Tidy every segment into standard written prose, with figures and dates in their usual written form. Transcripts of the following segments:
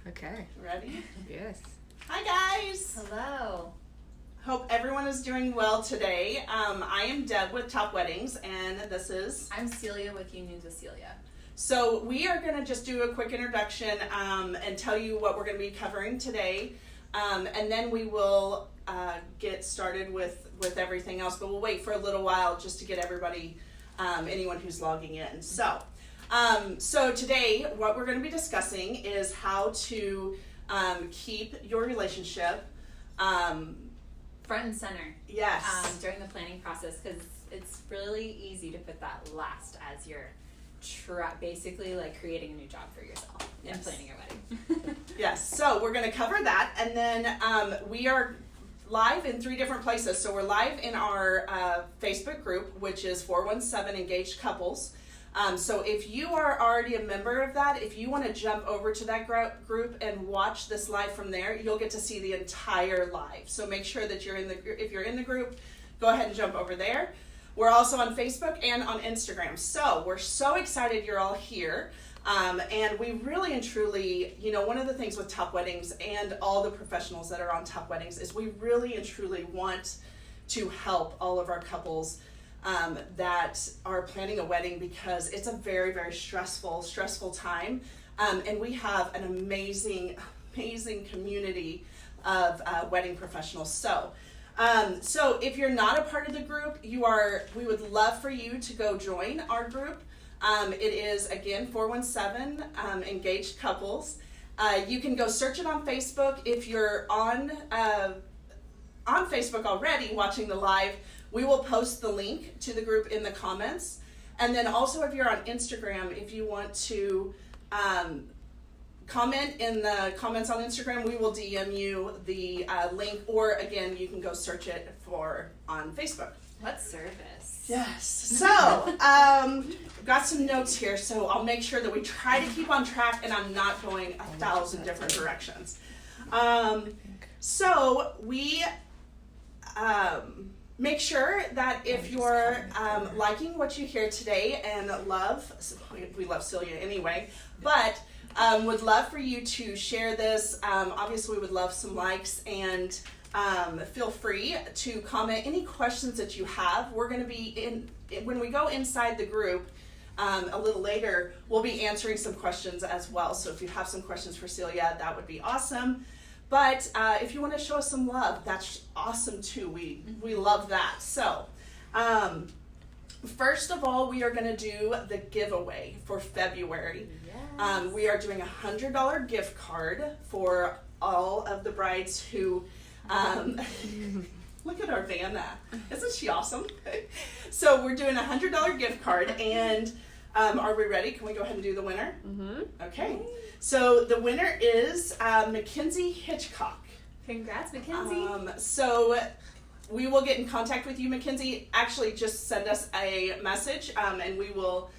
Okay. Ready? Yes. Hi guys! Hello. Hope everyone is doing well today. I am Deb with Top Weddings, and this is... I'm Celia with Unions with Celia. So we are going to just do a quick introduction and tell you what we're going to be covering today. And then we will get started with everything else, but we'll wait for a little while just to get everybody, anyone who's logging in. So today what we're going to be discussing is how to keep your relationship Front and center. Yes. During the planning process, because it's really easy to put that last as your basically like creating a new job for yourself and planning your wedding. Yes, so we're going to cover that, and then we are live in 3 different places. So we're live in our Facebook group, which is 417 Engaged Couples. So if you are already a member of that, if you want to jump over to that group and watch this live from there, you'll get to see the entire live. So make sure that if you're in the group, go ahead and jump over there. We're also on Facebook and on Instagram. So we're so excited you're all here. And we really and truly, one of the things with Top Weddings and all the professionals that are on Top Weddings is we really and truly want to help all of our couples that are planning a wedding, because it's a very, very stressful time. And we have an amazing community of wedding professionals. So if you're not a part of the group, we would love for you to go join our group. It is, again, 417 Engaged Couples. You can go search it on Facebook. If you're on Facebook already watching the live, we will post the link to the group in the comments. And then also if you're on Instagram, if you want to comment in the comments on Instagram, we will DM you the link, or again, you can go search it on Facebook. What service? Yes. So, got some notes here, so I'll make sure that we try to keep on track and I'm not going 1,000 different directions. So we make sure that if you're liking what you hear today and we love Celia anyway, but would love for you to share this. Obviously, we would love some likes, and feel free to comment any questions that you have. We're going to be when we go inside the group a little later, we'll be answering some questions as well. So if you have some questions for Celia, that would be awesome. But if you want to show us some love, that's awesome too. We love that. So first of all, we are going to do the giveaway for February. Yes. We are doing a $100 gift card for all of the brides who look at our Vanna. Isn't she awesome? So we're doing a $100 gift card, and are we ready? Can we go ahead and do the winner? Mm-hmm. Okay. So the winner is Mackenzie Hitchcock. Congrats, Mackenzie. So we will get in contact with you, Mackenzie. Actually, just send us a message, and we will...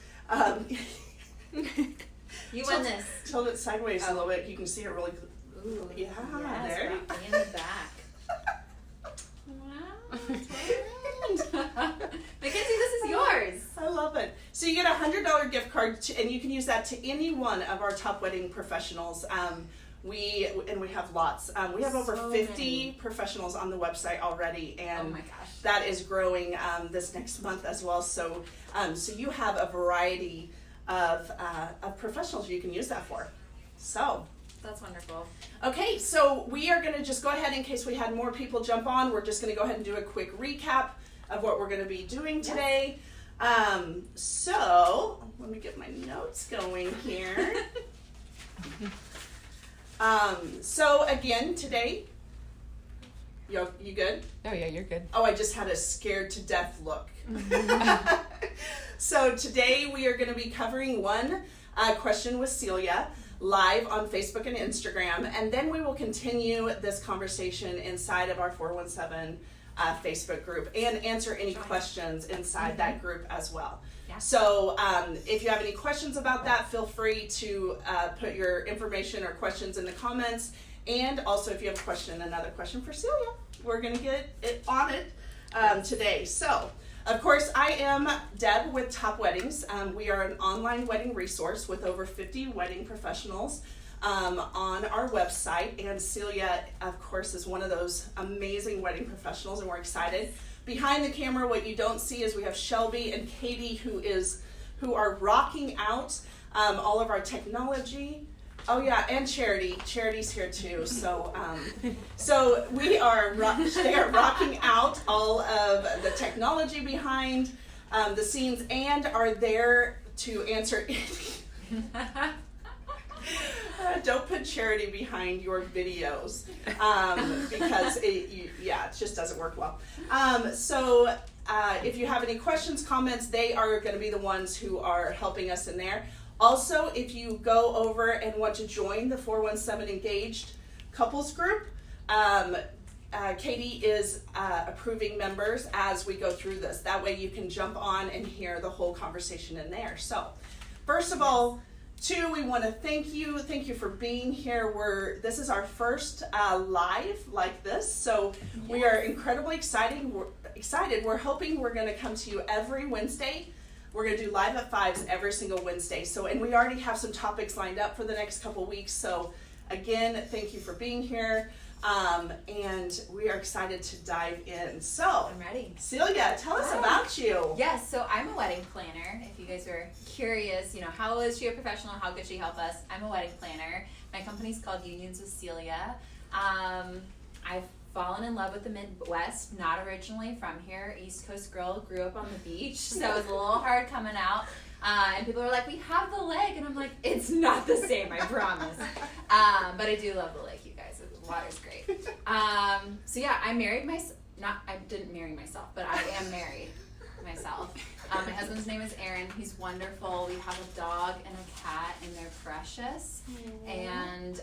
you won this. Tilt it sideways a little bit. You can see it really... Ooh, yeah, yes, there. In the back. Wow. Mackenzie, this is yours. I love it. So you get a $100 gift card, and you can use that to any one of our Top Wedding professionals. We have lots. We have over 50 professionals on the website already, and oh my gosh, that is growing this next month as well. So you have a variety of professionals you can use that for. So. That's wonderful. Okay, so we are going to just go ahead, in case we had more people jump on, we're just going to go ahead and do a quick recap of what we're going to be doing today. So let me get my notes going here. So again, today, you good? Oh yeah, you're good. Oh, I just had a scared to death look. So today we are going to be covering one question with Celia, live on Facebook and Instagram, and then we will continue this conversation inside of our 417 Facebook group and answer any questions inside that group as well. Yeah. So if you have any questions about that, feel free to put your information or questions in the comments, and also if you have another question for Celia, we're going to get it on it today. So of course, I am Deb with Top Weddings. We are an online wedding resource with over 50 wedding professionals on our website. And Celia, of course, is one of those amazing wedding professionals, and we're excited. Behind the camera, what you don't see is we have Shelby and Katie who are rocking out all of our technology. Oh yeah, and Charity. Charity's here too. So so they are rocking out all of the technology behind the scenes, and are there to answer any. Don't put Charity behind your videos because it just doesn't work well. So if you have any questions, comments, they are going to be the ones who are helping us in there. Also, if you go over and want to join the 417 Engaged Couples Group, Katie is approving members as we go through this. That way you can jump on and hear the whole conversation in there. So, first of all, we want to thank you. Thank you for being here. This is our first live like this, so we are incredibly excited. We're hoping we're going to come to you every Wednesday. We're going to do live at 5s every single Wednesday. So, and we already have some topics lined up for the next couple weeks. So, again, thank you for being here. And we are excited to dive in. So, I'm ready. Celia, tell us about you. Yes, so I'm a wedding planner. If you guys were curious, how is she a professional? How could she help us? I'm a wedding planner. My company's called Unions with Celia. I've fallen in love with the Midwest, not originally from here. East Coast girl, grew up on the beach, so it was a little hard coming out. And people were like, we have the lake. And I'm like, it's not the same, I promise. But I do love the lake, you guys. The water's great. So yeah, I married I didn't marry myself, but I am married myself. My husband's name is Aaron. He's wonderful. We have a dog and a cat, and they're precious. And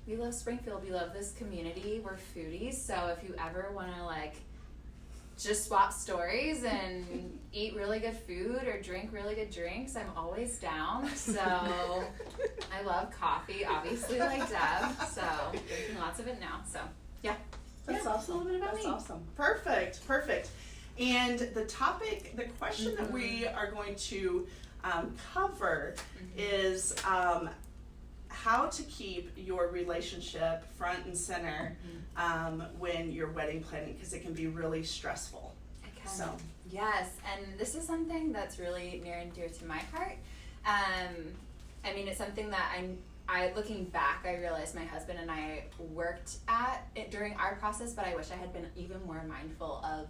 we love Springfield. We love this community. We're foodies, so if you ever want to just swap stories and eat really good food or drink really good drinks, I'm always down. So I love coffee, obviously, like Deb. So drinking lots of it now. So yeah, That's awesome. A little bit about That's me. awesome. Perfect. And the question that we are going to cover is how to keep your relationship front and center when you're wedding planning, because it can be really stressful. It can. So. Yes, and this is something that's really near and dear to my heart. It's something that I looking back, I realized my husband and I worked at it during our process, but I wish I had been even more mindful of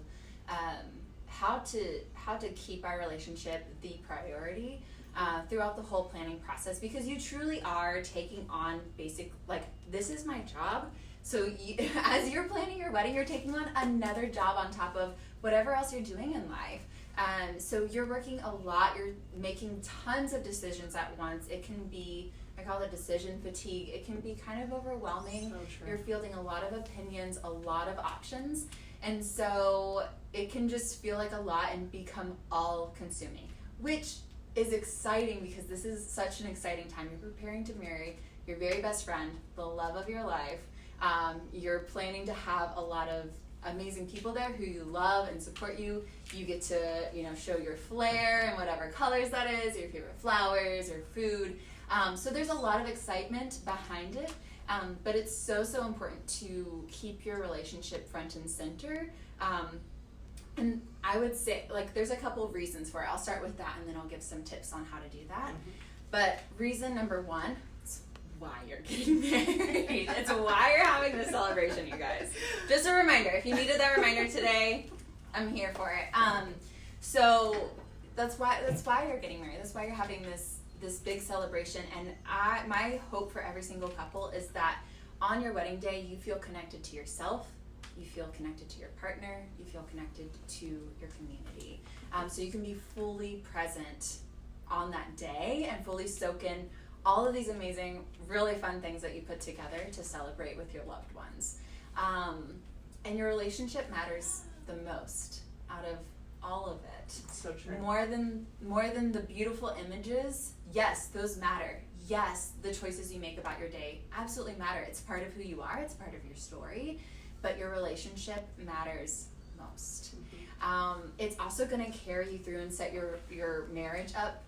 how to keep our relationship the priority throughout the whole planning process, because you truly are taking on this is my job. So as you're planning your wedding, you're taking on another job on top of whatever else you're doing in life. So you're working a lot, you're making tons of decisions at once. It can be, I call it decision fatigue. It can be kind of overwhelming. So true. You're fielding a lot of opinions, a lot of options. And so it can just feel like a lot and become all consuming, which is exciting because this is such an exciting time. You're preparing to marry your very best friend, the love of your life. You're planning to have a lot of amazing people there who you love and support you. You get to, show your flair and whatever colors that is, your favorite flowers or food. So there's a lot of excitement behind it. But it's so important to keep your relationship front and center. And I would say, there's a couple of reasons for it. I'll start with that, and then I'll give some tips on how to do that. Mm-hmm. But reason number one, it's why you're getting married. It's why you're having this celebration, you guys. Just a reminder. If you needed that reminder today, I'm here for it. So that's why you're getting married. That's why you're having this big celebration. And my hope for every single couple is that on your wedding day, you feel connected to yourself, you feel connected to your partner, you feel connected to your community. So you can be fully present on that day and fully soak in all of these amazing, really fun things that you put together to celebrate with your loved ones. And your relationship matters the most out of all of it. So true. More than the beautiful images. Yes, those matter. Yes, the choices you make about your day absolutely matter. It's part of who you are. It's part of your story. But your relationship matters most. Mm-hmm. It's also going to carry you through and set your marriage up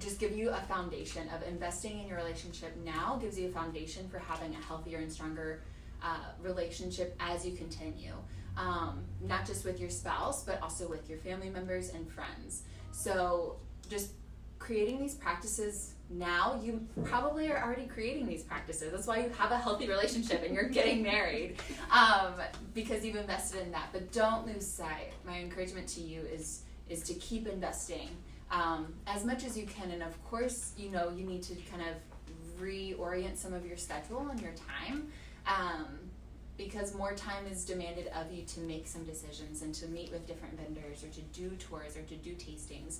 just give you a foundation of investing in your relationship now, gives you a foundation for having a healthier and stronger relationship as you continue. Not just with your spouse, but also with your family members and friends. So just creating these practices now, you probably are already creating these practices. That's why you have a healthy relationship and you're getting married, because you've invested in that. But don't lose sight. My encouragement to you is to keep investing as much as you can. And of course, you need to kind of reorient some of your schedule and your time, because more time is demanded of you to make some decisions and to meet with different vendors or to do tours or to do tastings.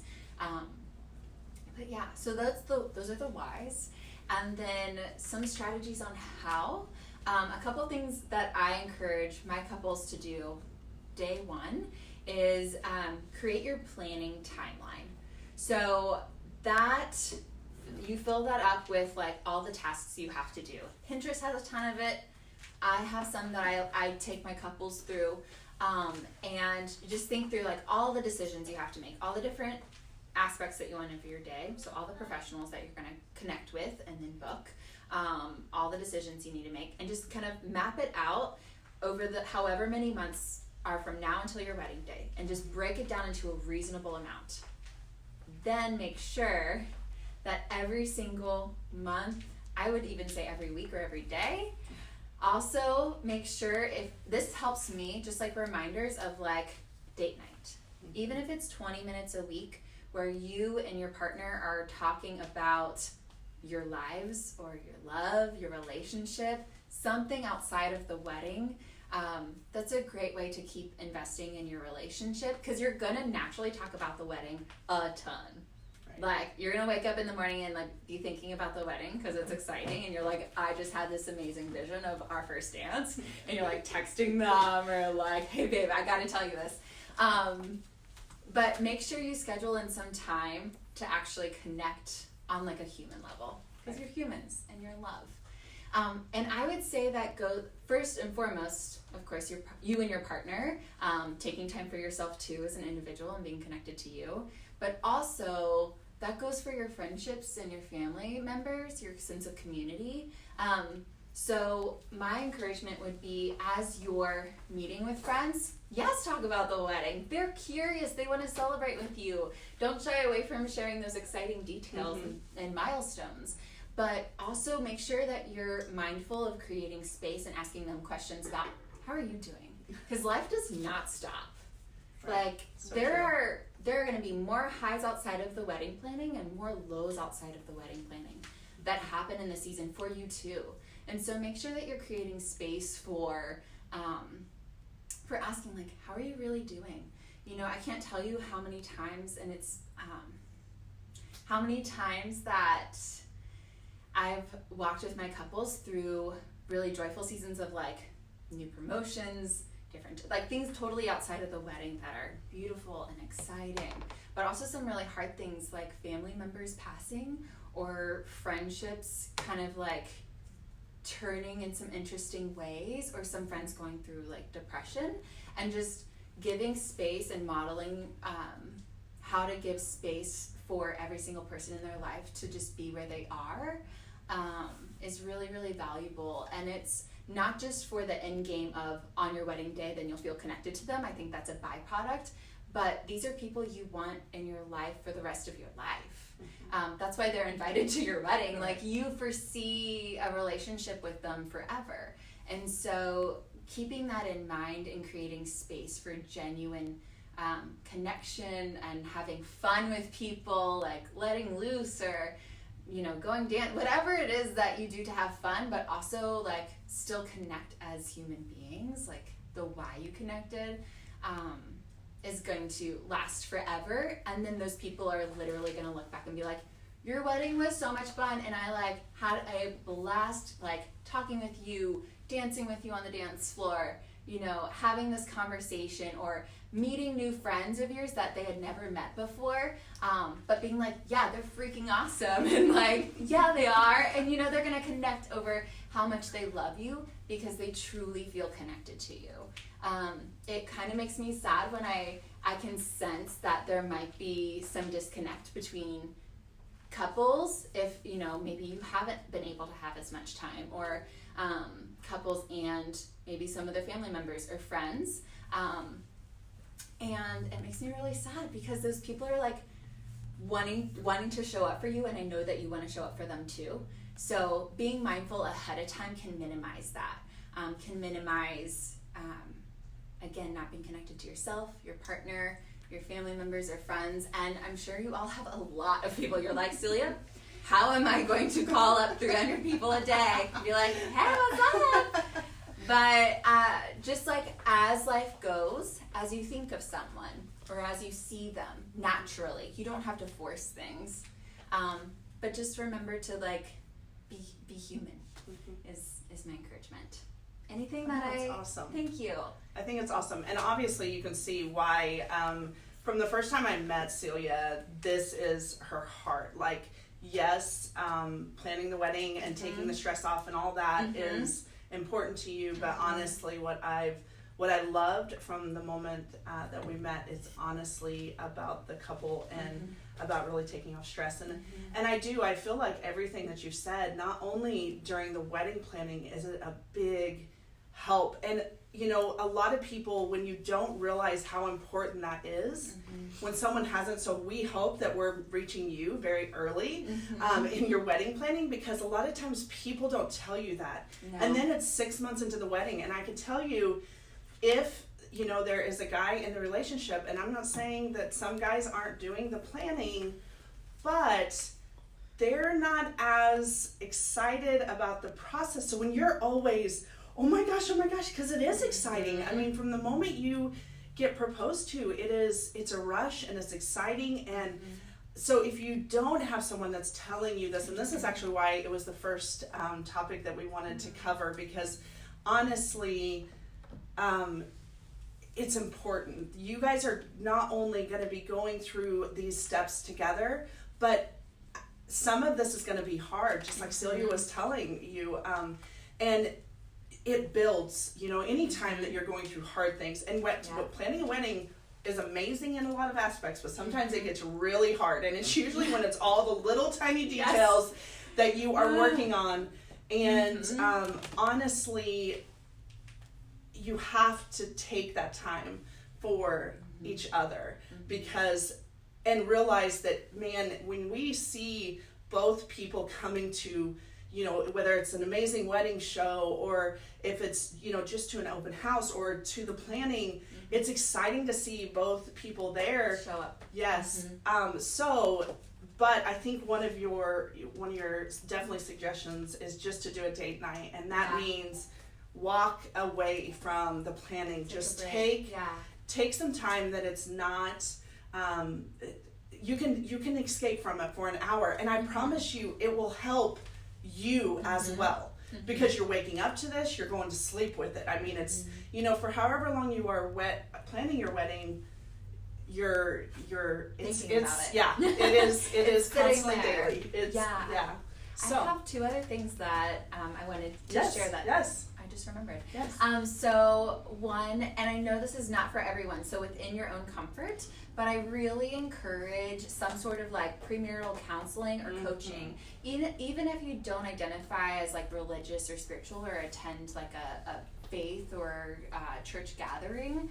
But yeah, so those are the whys. And then some strategies on how. A couple things that I encourage my couples to do day one is create your planning timeline. So that you fill that up with like all the tasks you have to do. Pinterest has a ton of it. I have some that I take my couples through, and just think through like all the decisions you have to make, all the different aspects that you want for your day. So all the professionals that you're going to connect with and then book, all the decisions you need to make, and just kind of map it out over the however many months are from now until your wedding day, and just break it down into a reasonable amount. Then make sure that every single month, I would even say every week or every day, also make sure, if this helps me, just like reminders of like date night, even if it's 20 minutes a week where you and your partner are talking about your lives or your love, your relationship, something outside of the wedding. That's a great way to keep investing in your relationship, because you're gonna naturally talk about the wedding a ton. Right. Like, you're gonna wake up in the morning and like be thinking about the wedding because it's exciting, and you're like, I just had this amazing vision of our first dance, and you're like texting them or like, hey babe, I gotta tell you this. But make sure you schedule in some time to actually connect on like a human level, because you're humans and you're in love. And I would say that go first and foremost, of course, you and your partner, taking time for yourself too as an individual and being connected to you, but also that goes for your friendships and your family members, your sense of community. So my encouragement would be, as you're meeting with friends, yes, talk about the wedding. They're curious. They want to celebrate with you. Don't shy away from sharing those exciting details and milestones. But also make sure that you're mindful of creating space and asking them questions about, how are you doing? Because life does not stop. Right. Like, so there are going to be more highs outside of the wedding planning and more lows outside of the wedding planning that happen in the season for you too. And so make sure that you're creating space for asking, like, how are you really doing? I can't tell you how many times, and it's how many times that I've walked with my couples through really joyful seasons of like new promotions, different like things totally outside of the wedding that are beautiful and exciting, but also some really hard things like family members passing or friendships kind of like turning in some interesting ways, or some friends going through like depression, and just giving space and modeling how to give space for every single person in their life to just be where they are is really, really valuable. And it's not just for the end game of on your wedding day, then you'll feel connected to them. I think that's a byproduct, but these are people you want in your life for the rest of your life. That's why they're invited to your wedding. Like, you foresee a relationship with them forever. And so keeping that in mind and creating space for genuine connection and having fun with people, like letting loose or, going dance, whatever it is that you do to have fun, but also like still connect as human beings, like the why you connected, is going to last forever. And then those people are literally going to look back and be like, your wedding was so much fun, and I like had a blast like talking with you, dancing with you on the dance floor, having this conversation, or meeting new friends of yours that they had never met before, but being like, yeah, they're freaking awesome, and like, yeah, they are, and they're gonna connect over how much they love you because they truly feel connected to you. It kind of makes me sad when I can sense that there might be some disconnect between couples, if maybe you haven't been able to have as much time, or couples and maybe some of their family members or friends, and it makes me really sad because those people are like wanting to show up for you, and I know that you want to show up for them too. So being mindful ahead of time can minimize that, can minimize again, not being connected to yourself, your partner, your family members or friends. And I'm sure you all have a lot of people. You're like, Celia, how am I going to call up 300 people a day? Be like, hey, what's up? But just like as life goes, as you think of someone or as you see them naturally, you don't have to force things. But just remember to like be human is my encouragement. Anything that's awesome. Thank you. I think it's awesome. And obviously you can see why, from the first time I met Celia, this is her heart. Like, yes, planning the wedding and taking the stress off and all that is important to you. But honestly, what I loved from the moment that we met is honestly about the couple and about really taking off stress. And I feel like everything that you said, not only during the wedding planning, is it a big help. And a lot of people, when you don't realize how important that is, when someone hasn't, so we hope that we're reaching you very early in your wedding planning, because a lot of times people don't tell you that. No. And then it's 6 months into the wedding, and I can tell you, if there is a guy in the relationship, and I'm not saying that some guys aren't doing the planning, but they're not as excited about the process. So when you're always, oh my gosh, because it is exciting. I mean, from the moment you get proposed to, it's a rush and it's exciting. And so if you don't have someone that's telling you this, and this is actually why it was the first topic that we wanted to cover, because honestly, it's important. You guys are not only going to be going through these steps together, but some of this is going to be hard, just like Celia was telling you. And it builds, anytime that you're going through hard things. And planning a wedding is amazing in a lot of aspects, but sometimes it gets really hard. And it's usually when it's all the little tiny details that you are working on. And honestly, you have to take that time for each other, and realize that, man, when we see both people coming to, whether it's an amazing wedding show or if it's, just to an open house or to the planning, it's exciting to see both people there. Show up. Yes. But I think one of your definitely suggestions is just to do a date night, and that means walk away from the planning. Just take some time that it's not, you can escape from it for an hour, and I promise you it will help you as well, because you're waking up to this, you're going to sleep with it. I mean, it's for however long you are planning your wedding, it's it is constantly daily. So I have two other things that I wanted to share that I just remembered. So one, and I know this is not for everyone, so within your own comfort, but I really encourage some sort of like premarital counseling or coaching, even if you don't identify as like religious or spiritual or attend like a faith or church gathering.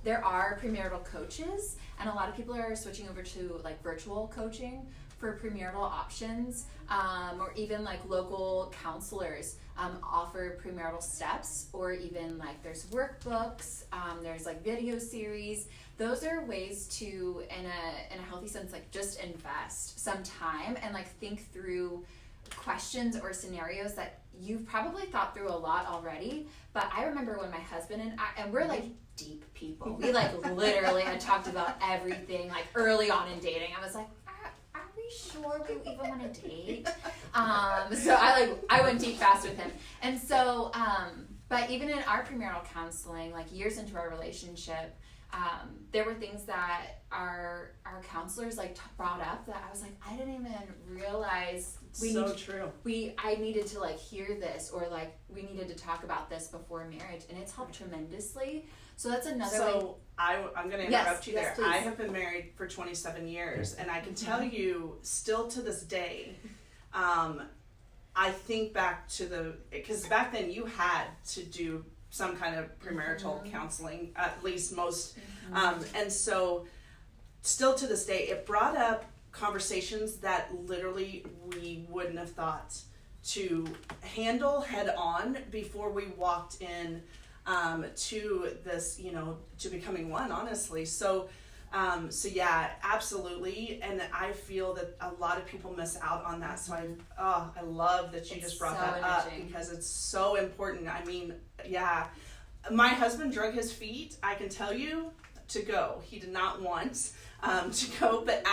There are premarital coaches, and a lot of people are switching over to like virtual coaching for premarital options, or even like local counselors offer premarital steps, or even like there's workbooks, there's like video series. Those are ways to, in a healthy sense, like just invest some time and like think through questions or scenarios that you've probably thought through a lot already. But I remember when my husband and we're like deep people. We like literally had talked about everything like early on in dating. I was like, are we sure we even want to date? So I went deep fast with him. And so, but even in our premarital counseling, like years into our relationship, there were things that our counselors like brought up that I was like, I didn't even realize I needed to like hear this, or like we needed to talk about this before marriage, and it's helped tremendously. So that's another way. So I'm going to interrupt you there. Please. I have been married for 27 years, and I can tell you, still to this day, I think back to because back then you had to do some kind of premarital counseling, at least most, and so still to this day, it brought up conversations that literally we wouldn't have thought to handle head on before we walked in to this, to becoming one, honestly. So yeah, absolutely. And I feel that a lot of people miss out on that. So I love that you just brought that up, because it's so important. I mean, yeah, my husband drug his feet, I can tell you, to go. He did not want to go, but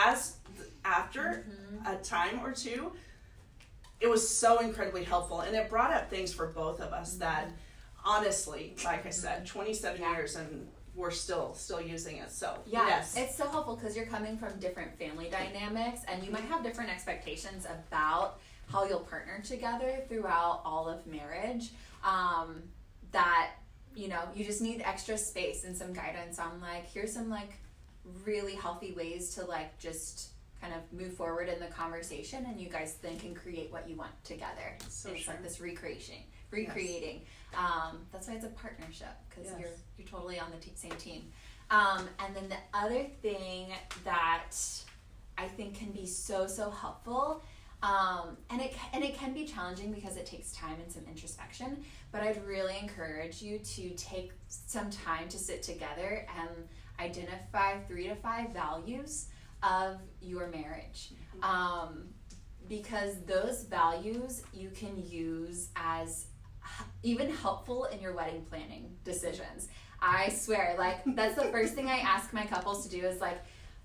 after a time or two, it was so incredibly helpful, and it brought up things for both of us that honestly, like I said, 27 years and we're still using it. So yes, it's so helpful because you're coming from different family dynamics, and you might have different expectations about how you'll partner together throughout all of marriage. That you just need extra space and some guidance on like, here's some like really healthy ways to like just kind of move forward in the conversation, and you guys then can create what you want together. So it's like this recreating. Yes. That's why it's a partnership, because you're totally on the same team. And then the other thing that I think can be so helpful, and it can be challenging because it takes time and some introspection, but I'd really encourage you to take some time to sit together and identify 3 to 5 values of your marriage. Because those values you can use as even helpful in your wedding planning decisions. I swear, like, that's the first thing I ask my couples to do is like,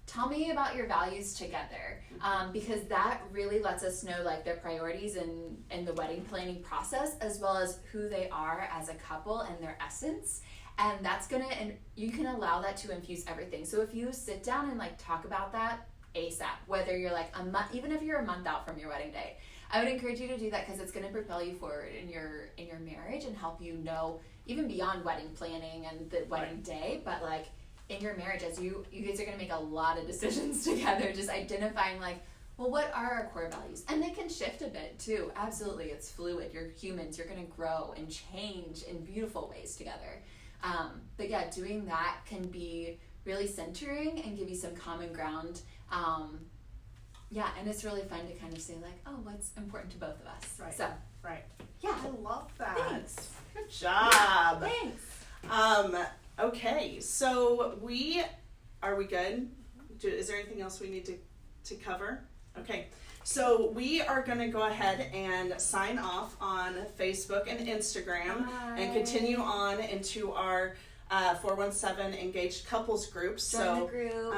tell me about your values together, because that really lets us know like their priorities in the wedding planning process, as well as who they are as a couple and their essence. And that's and you can allow that to infuse everything. So if you sit down and like talk about that ASAP, whether you're like a month, even if you're a month out from your wedding day, I would encourage you to do that, because it's going to propel you forward in your marriage and help you know, even beyond wedding planning and the wedding day, but like in your marriage, as you guys are going to make a lot of decisions together, just identifying like, well, what are our core values? And they can shift a bit too. Absolutely, it's fluid. You're humans. You're going to grow and change in beautiful ways together. But yeah, doing that can be really centering and give you some common ground. And it's really fun to kind of say like, oh, what's important to both of us. Right. So, right. Yeah. I love that. Thanks. Good job. Yeah, thanks. Okay, so are we good? Is there anything else we need to cover? Okay, so we are going to go ahead and sign off on Facebook and Instagram. Bye. And continue on into our 417 engaged couples group. Join the group.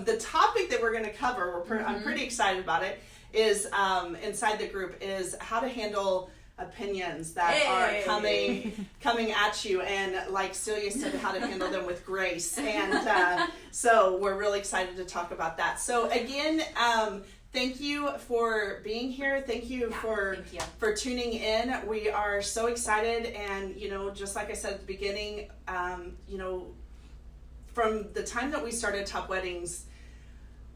The topic that we're going to cover, I'm pretty excited about it, is inside the group is how to handle opinions that are coming at you, and like Celia said, how to handle them with grace. And so we're really excited to talk about that. So again, thank you for being here. Thank you for tuning in. We are so excited, and just like I said at the beginning, from the time that we started Top Weddings,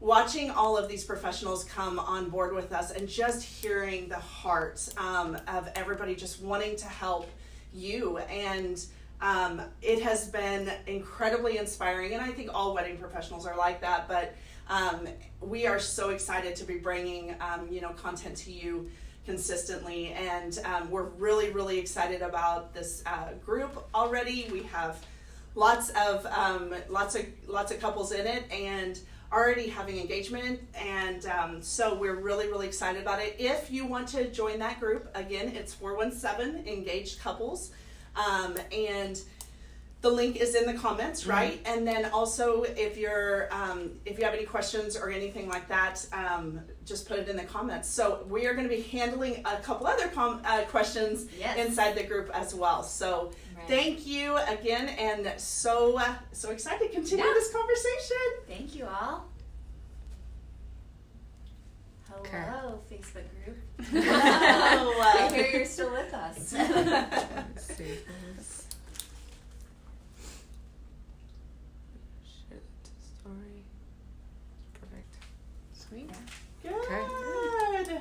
watching all of these professionals come on board with us and just hearing the heart of everybody just wanting to help you, and it has been incredibly inspiring, and I think all wedding professionals are like that, but we are so excited to be bringing content to you consistently, and we're really excited about this group already. We have lots of couples in it, and already having engagement, and so we're really excited about it. If you want to join that group, again, it's 417 engaged couples, and the link is in the comments, right? And then also, if you have any questions or anything like that, just put it in the comments. So we are going to be handling a couple other questions inside the group as well. So thank you again, and so excited to continue this conversation. Thank you all. Hello, Facebook group. Hello. I hear you're still with us. Let's see this. Shit, story. Perfect. Sweet. Good. Okay.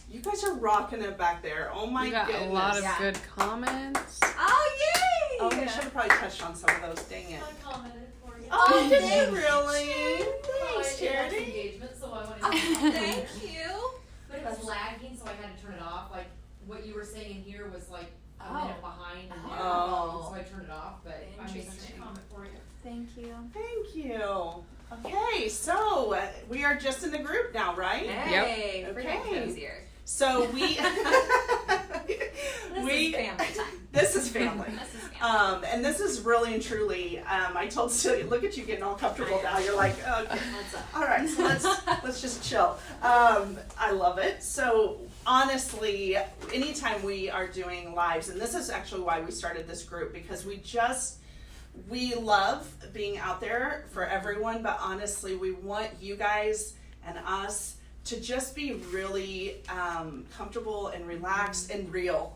You guys are rocking it back there. Oh my We got goodness. a lot of good comments. Oh, yay! Oh, we should have probably touched on some of those. Dang it. I commented for you. Oh, did thank you really? Thanks, It has Charity. engagement, so I wanted to Thank you. But it was lagging, so I had to turn it off. Like, what you were saying in here was like a minute behind in there. Oh. So I turned it off, but I made such a comment for you. Thank you. Thank you. Okay, so we are just in the group now, right? Hey, Yep. we're Okay. getting cozier. So we This is family time. This is family. This is family. And this is really and truly. I told Celia, look at you getting all comfortable now. You're like, okay. What's up? All right, so let's just chill. I love it. So honestly, anytime we are doing lives, and this is actually why we started this group, because we love being out there for everyone, but honestly, we want you guys and us to just be really comfortable and relaxed and real.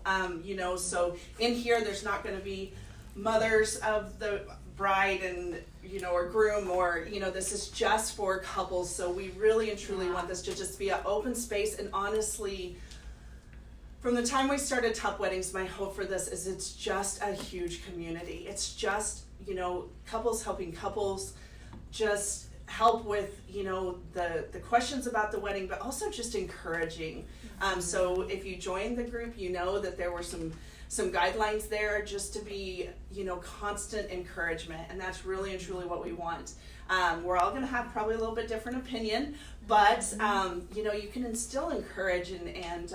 So in here, there's not going to be mothers of the bride and or groom, or this is just for couples. So we really and truly want this to just be an open space. And honestly, from the time we started Top Weddings, my hope for this is it's just a huge community. It's just couples helping couples, just help with the questions about the wedding, but also just encouraging. So if you joined the group, that there were some guidelines there just to be constant encouragement, and that's really and truly what we want. We're all going to have probably a little bit different opinion, but you can instill encourage and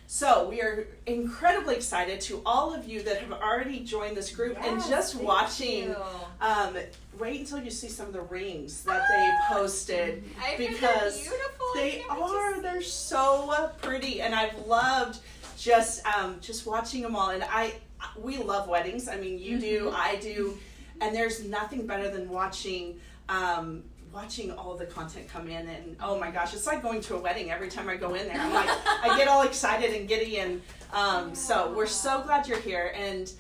so we are incredibly excited to all of you that have already joined this group and just watching. Wait until you see some of the rings that they posted, because they're beautiful. they're so pretty, and I've loved just watching them all. And we love weddings. I mean, you do, I do, and there's nothing better than watching all of the content come in, and oh my gosh, it's like going to a wedding every time I go in there. I'm like, I get all excited and giddy, and so we're so glad you're here. And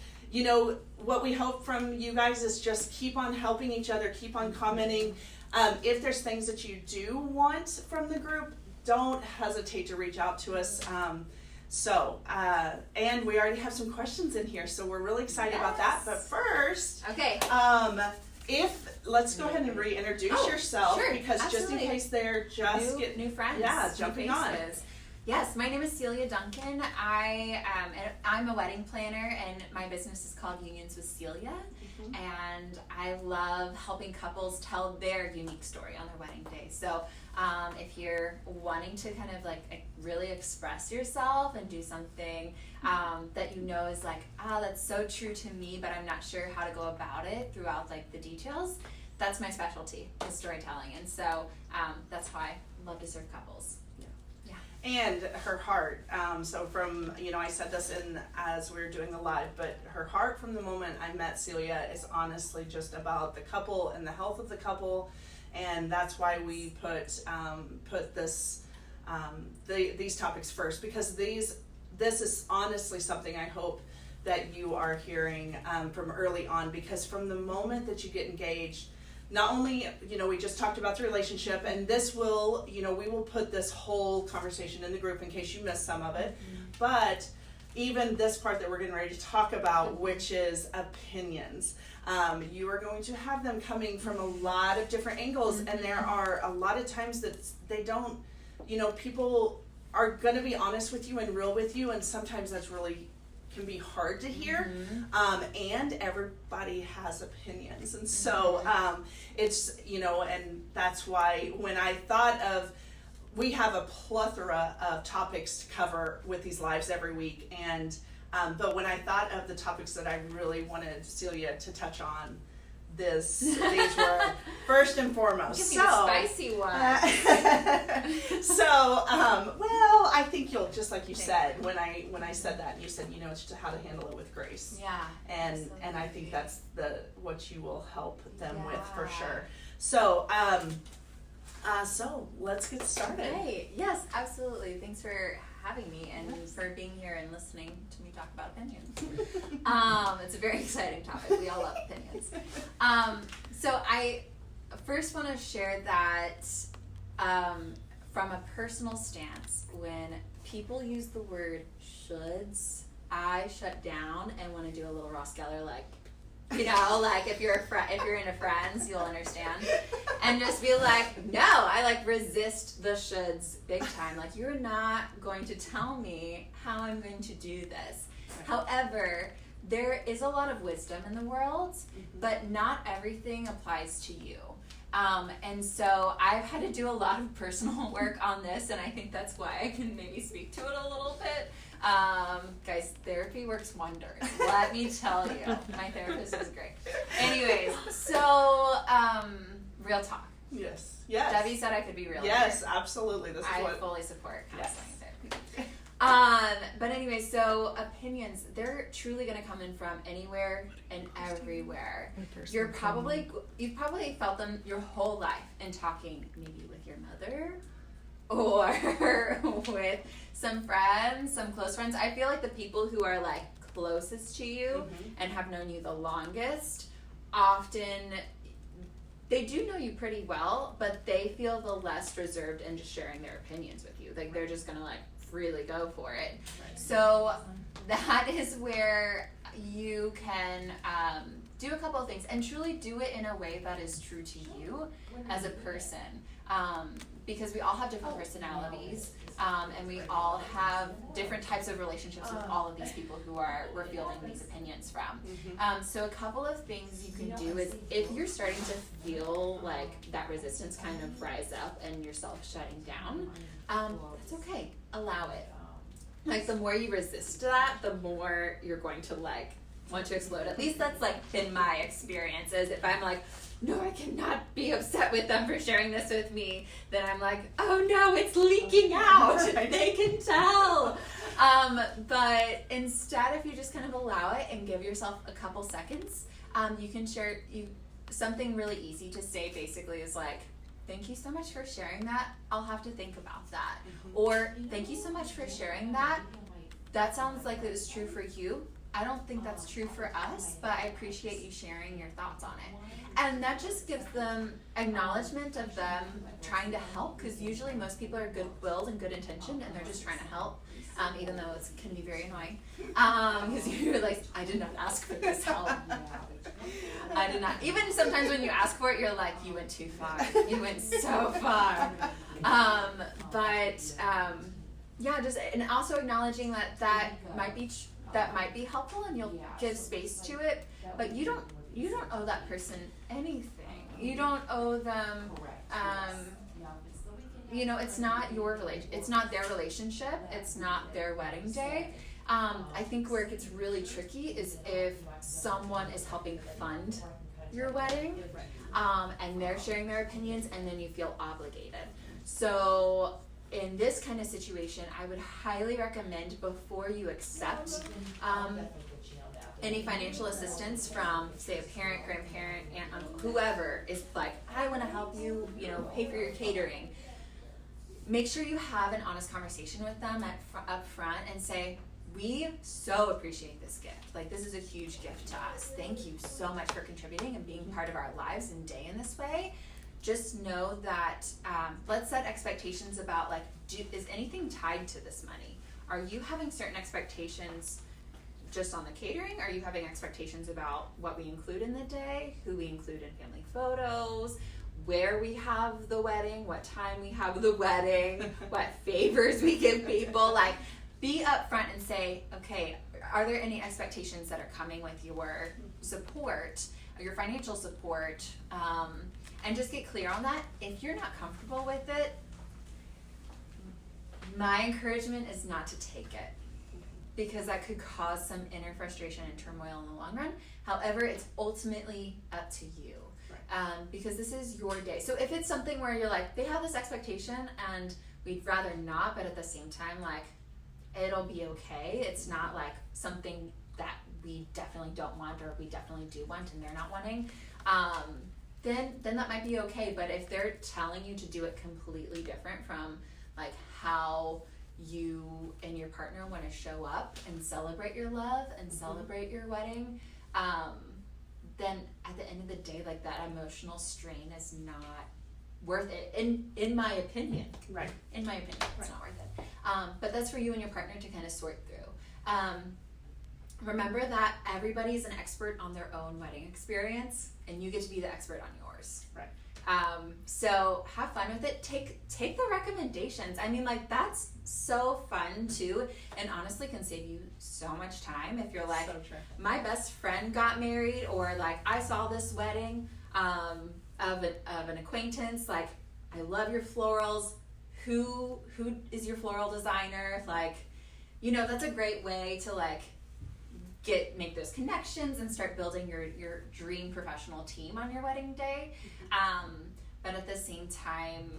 what we hope from you guys is just keep on helping each other, keep on commenting. If there's things that you do want from the group, don't hesitate to reach out to us. And we already have some questions in here, so we're really excited about that. But first, Okay. Let's go ahead and reintroduce yourself, sure, because just in absolutely. case they're just new friends. Yeah, new jumping on. faces. Yes, my name is Celia Duncan. I'm a wedding planner, and my business is called Unions with Celia. And I love helping couples tell their unique story on their wedding day. So if you're wanting to kind of like really express yourself and do something that is like, that's so true to me, but I'm not sure how to go about it throughout like the details, that's my specialty, is storytelling. And so that's how I love to serve couples. And her heart. So from, I said this as we were doing the live, but her heart from the moment I met Celia is honestly just about the couple and the health of the couple. And that's why we put these topics first, because this is honestly something I hope that you are hearing from early on, because from the moment that you get engaged, not only, we just talked about the relationship, and this will, we will put this whole conversation in the group in case you missed some of it, but even this part that we're getting ready to talk about, which is opinions. You are going to have them coming from a lot of different angles, and there are a lot of times that they don't, people are going to be honest with you and real with you, and sometimes that's really can be hard to hear, and everybody has opinions, and so it's and that's why when I thought of, we have a plethora of topics to cover with these lives every week, and But when I thought of the topics that I really wanted Celia to touch on, these were first and foremost. Give me the spicy one. Well, I think you'll, just like you said, when I said that, you said, it's just how to handle it with grace. Yeah. And I think that's what you will help them with for Yeah. sure. So, let's get started. Right. Yes, absolutely. Thanks for having me and for being here and listening to me talk about opinions. It's a very exciting topic. We all love opinions. So I first want to share that from a personal stance, when people use the word shoulds, I shut down and want to do a little Ross Geller, like, if you're into Friends, you'll understand, and just be like, no, I resist the shoulds big time. Like, you're not going to tell me how I'm going to do this. However, there is a lot of wisdom in the world, but not everything applies to you. And so I've had to do a lot of personal work on this, and I think that's why I can maybe speak to it a little bit. Guys, therapy works wonders. Let me tell you. My therapist is great. Anyways, so real talk. Yes. Debbie said I could be real. Yes, absolutely. This is I what. fully support counseling and therapy. But anyway, so opinions, they're truly going to come in from anywhere and everywhere. You've probably felt them your whole life in talking maybe with your mother or with some friends, some close friends. I feel like the people who are closest to you and have known you the longest, often they do know you pretty well, but they feel the less reserved in just sharing their opinions with you. They're just going to freely go for it. Right. So that is where you can do a couple of things and truly do it in a way that is true to you as a person. Because we all have different personalities, and we all have different types of relationships with all of these people who we're fielding these opinions from. So a couple of things you can do is, if you're starting to feel that resistance kind of rise up and yourself shutting down, that's okay. Allow it. The more you resist that, the more you're going to want to explode. At least that's been my experiences. If I'm no, I cannot be upset with them for sharing this with me, then I'm oh no, it's leaking out. They can tell. But instead, if you just kind of allow it and give yourself a couple seconds, you can share something really easy to say basically is thank you so much for sharing that. I'll have to think about that. Or thank you so much for sharing that. That sounds like it was true for you. I don't think that's true for us, but I appreciate you sharing your thoughts on it. And that just gives them acknowledgement of them trying to help, because usually most people are good-willed and good intentioned, and they're just trying to help, even though it can be very annoying. Because you're I did not ask for this help. I did not. Even sometimes when you ask for it, you're you went too far. You went so far. And also acknowledging that might be helpful, and you'll give space to it, but you don't owe that person anything. You don't owe them, it's not it's not their relationship, it's not their wedding day. I think where it gets really tricky is if someone is helping fund your wedding, and they're sharing their opinions, and then you feel obligated. So in this kind of situation, I would highly recommend, before you accept any financial assistance from, say, a parent, grandparent, aunt, uncle, whoever is I want to help you, pay for your catering, make sure you have an honest conversation with them up front and say, we so appreciate this gift. This is a huge gift to us. Thank you so much for contributing and being part of our lives and day in this way. Just know that let's set expectations about is anything tied to this money? Are you having certain expectations just on the catering? Are you having expectations about what we include in the day, who we include in family photos, where we have the wedding, what time we have the wedding, what favors we give people? Be upfront and say, okay, are there any expectations that are coming with your support, your financial support? And just get clear on that. If you're not comfortable with it, my encouragement is not to take it. because that could cause some inner frustration and turmoil in the long run. However, it's ultimately up to you. Because this is your day. So if it's something where you're like, they have this expectation and we'd rather not, but at the same time, like, it'll be okay. It's not like something that we definitely don't want or we definitely do want and they're not wanting. Then that might be okay. But if they're telling you to do it completely different from like how you and your partner want to show up and celebrate your love and celebrate your wedding, then at the end of the day, like, that emotional strain is not worth it, in my opinion. Right. In my opinion, it's not worth it. But that's for you and your partner to kind of sort through. Remember that everybody's an expert on their own wedding experience, and you get to be the expert on yours. Right. So have fun with it. Take the recommendations. I mean, like, that's so fun too, and honestly can save you so much time if you're like, So true. my best friend got married, or like, I saw this wedding of an acquaintance, like, I love your florals. Who is your floral designer? Like, you know, that's a great way to like make those connections and start building your dream professional team on your wedding day. But at the same time,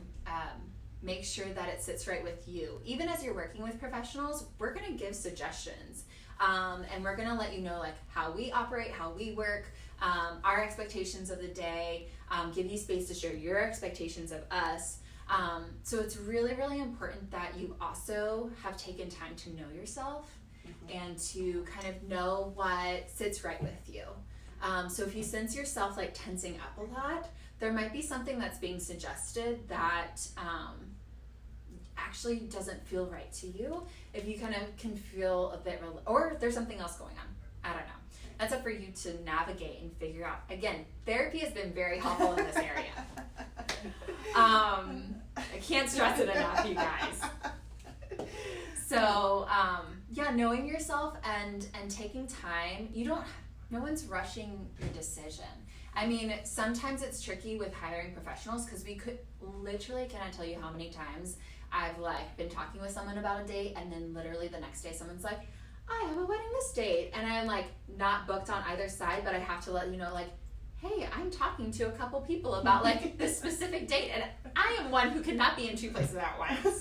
make sure that it sits right with you. Even as you're working with professionals, we're going to give suggestions. And we're going to let you know like how we operate, how we work, our expectations of the day, give you space to share your expectations of us. So it's really, really important that you also have taken time to know yourself and to kind of know what sits right with you. So if you sense yourself like tensing up a lot, there might be something that's being suggested that actually doesn't feel right to you. If you kind of can feel a bit, or there's something else going on. I don't know. That's up for you to navigate and figure out. Again, therapy has been very helpful in this area. I can't stress it enough, you guys. So, yeah, knowing yourself and taking time. No one's rushing your decision. I mean, sometimes it's tricky with hiring professionals because we could literally, cannot tell you how many times I've like been talking with someone about a date and then literally the next day someone's like, I have a wedding this date, and I'm like not booked on either side, but I have to let you know like, hey, I'm talking to a couple people about like this specific date, and I am one who cannot be in two places at once.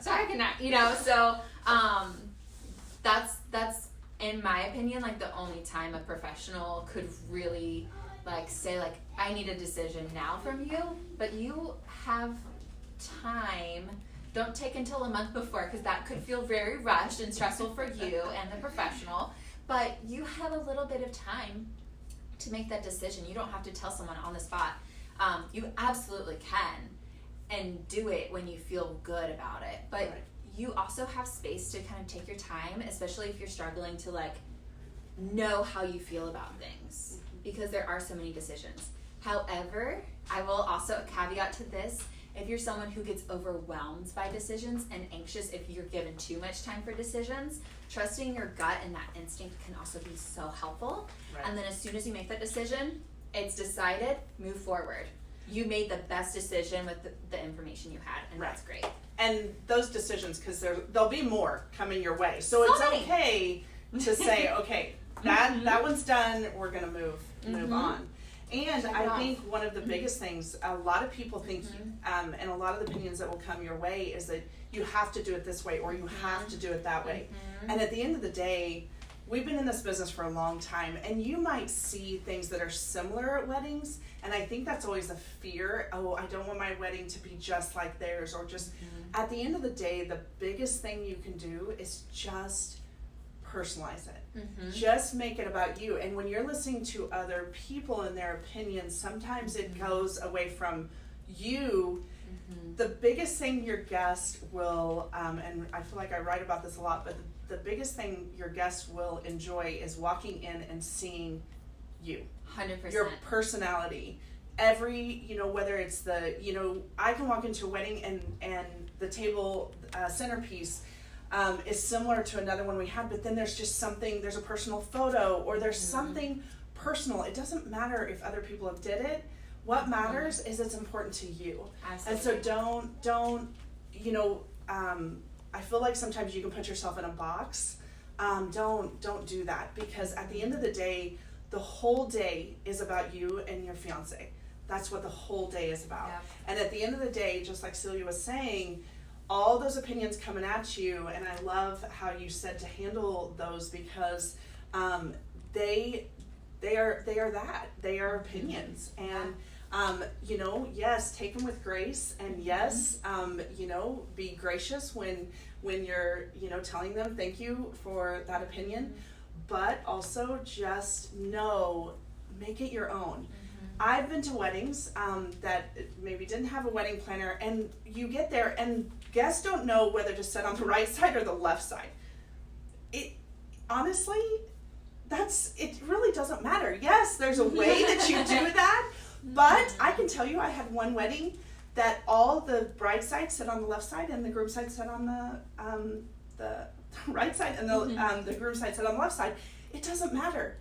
So I cannot, you know, so that's in my opinion like the only time a professional could really like say like, I need a decision now from you, but you have time. Don't take until a month before, because that could feel very rushed and stressful for you and the professional, but you have a little bit of time to make that decision. You don't have to tell someone on the spot. You absolutely can and do it when you feel good about it, but Right. You also have space to kind of take your time, especially if you're struggling to like know how you feel about things, because there are so many decisions. However, I will also caveat to this, if you're someone who gets overwhelmed by decisions and anxious if you're given too much time for decisions, trusting your gut and that instinct can also be so helpful. Right. And then as soon as you make that decision, it's decided, move forward. You made the best decision with the information you had, and Right. that's great. And those decisions, because there'll be more coming your way. So So it's many. okay to say, okay, that one's done, we're going to move on. And Check it I off. think one of the biggest things, a lot of people think, and a lot of the opinions that will come your way is that you have to do it this way or you have to do it that way. And at the end of the day, we've been in this business for a long time, and you might see things that are similar at weddings, and I think that's always a fear. Oh, I don't want my wedding to be just like theirs, or just, at the end of the day, the biggest thing you can do is just personalize it. Just make it about you. And when you're listening to other people and their opinions, sometimes it goes away from you. The biggest thing your guest will, and I feel like I write about this a lot, but the biggest thing your guest will enjoy is walking in and seeing you. 100%. Your personality. Whether it's I can walk into a wedding and the table centerpiece is similar to another one we had, but then there's a personal photo, or there's something personal. It doesn't matter if other people have did it. What matters is it's important to you. Absolutely. And so don't I feel like sometimes you can put yourself in a box don't do that, because at the end of the day, the whole day is about you and your fiance. That's what the whole day is about. Yep. And at the end of the day, just like Celia was saying, all those opinions coming at you, and I love how you said to handle those, because they are that. They are opinions. And yes, take them with grace, and yes, be gracious when you're, telling them thank you for that opinion, but also just make it your own. I've been to weddings that maybe didn't have a wedding planner, and you get there and guests don't know whether to sit on the right side or the left side. It honestly, it really doesn't matter. Yes, there's a way that you do that, but I can tell you I had one wedding that all the bride side sit on the left side and the groom side sit on the right side, and the groom side sit on the left side. It doesn't matter.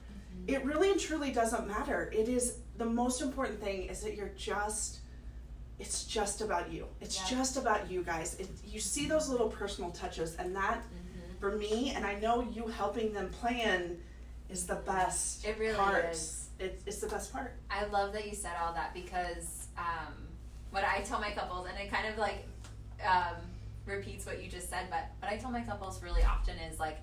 It really and truly doesn't matter. It is the most important thing is that it's just about you. It's just about you guys. You see those little personal touches, and that for me, and I know you helping them plan is the best It really part. is. It's the best part. I love that you said all that, because what I tell my couples, and it kind of like repeats what you just said, but what I tell my couples really often is like,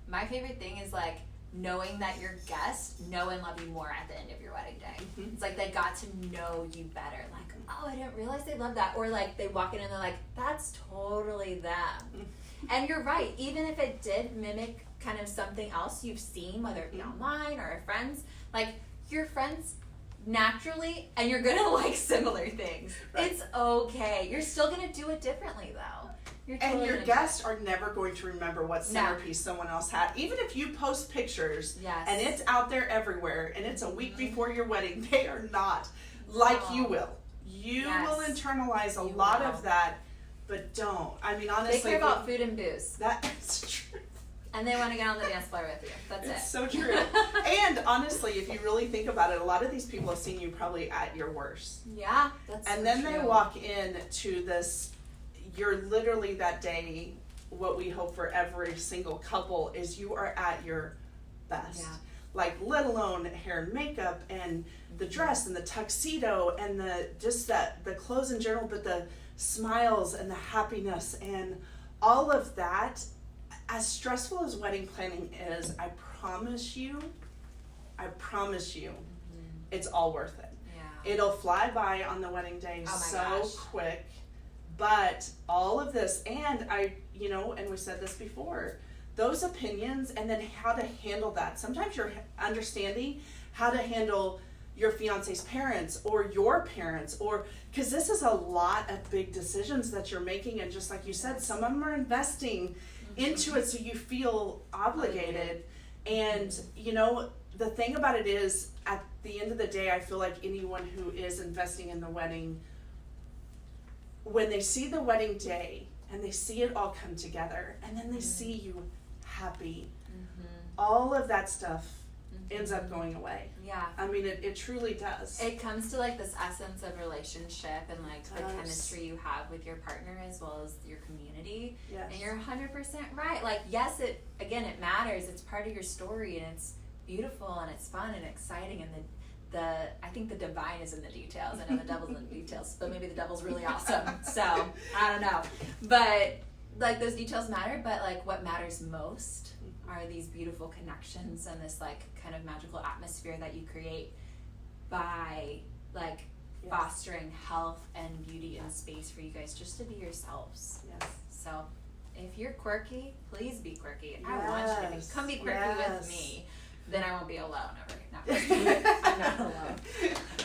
my favorite thing is like knowing that your guests know and love you more at the end of your wedding day. It's like they got to know you better. Like, oh, I didn't realize they loved that. Or like they walk in and they're like, that's totally them. And you're right. Even if it did mimic kind of something else you've seen, whether it be online or a friend's, like your friends naturally, and you're gonna like similar things. Right. It's okay. You're still gonna do it differently though. And your guests are never going to remember what centerpiece someone else had. Even if you post pictures and it's out there everywhere and it's a week before your wedding, they are not like you will. You will internalize a lot of that, but don't. I mean, honestly. They care about food and booze. That's true. And they want to get on the dance floor with you. That's it. It's so true. And honestly, if you really think about it, a lot of these people have seen you probably at your worst. Yeah, that's and so then true. they walk in to this. You're literally that day, what we hope for every single couple is you are at your best. Yeah. Like, let alone hair and makeup and the dress and the tuxedo and the clothes in general, but the smiles and the happiness and all of that. As stressful as wedding planning is, I promise you, it's all worth it. Yeah. It'll fly by on the wedding day quick. But all of this, and and we said this before, those opinions, and then how to handle that. Sometimes you're understanding how to handle your fiance's parents or your parents, or because this is a lot of big decisions that you're making, and just like you said, some of them are investing into it, so you feel obligated. And the thing about it is, at the end of the day, I feel like anyone who is investing in the wedding, when they see the wedding day and they see it all come together, and then they see you happy, all of that stuff ends up going away. Yeah. I mean, it truly does. It comes to like this essence of relationship and like the chemistry you have with your partner as well as your community. Yes. And you're 100% right. Like, yes, it matters. It's part of your story, and it's beautiful and it's fun and exciting, and I think the divine is in the details. I know the devil's in the details, but maybe the devil's really awesome. So, I don't know. But, like, those details matter, but, like, what matters most are these beautiful connections and this, like, kind of magical atmosphere that you create by, like, fostering health and beauty and space for you guys just to be yourselves. Yes. So, if you're quirky, please be quirky. I want you to come be quirky with me. Then I won't be alone ever. No, I'm not alone.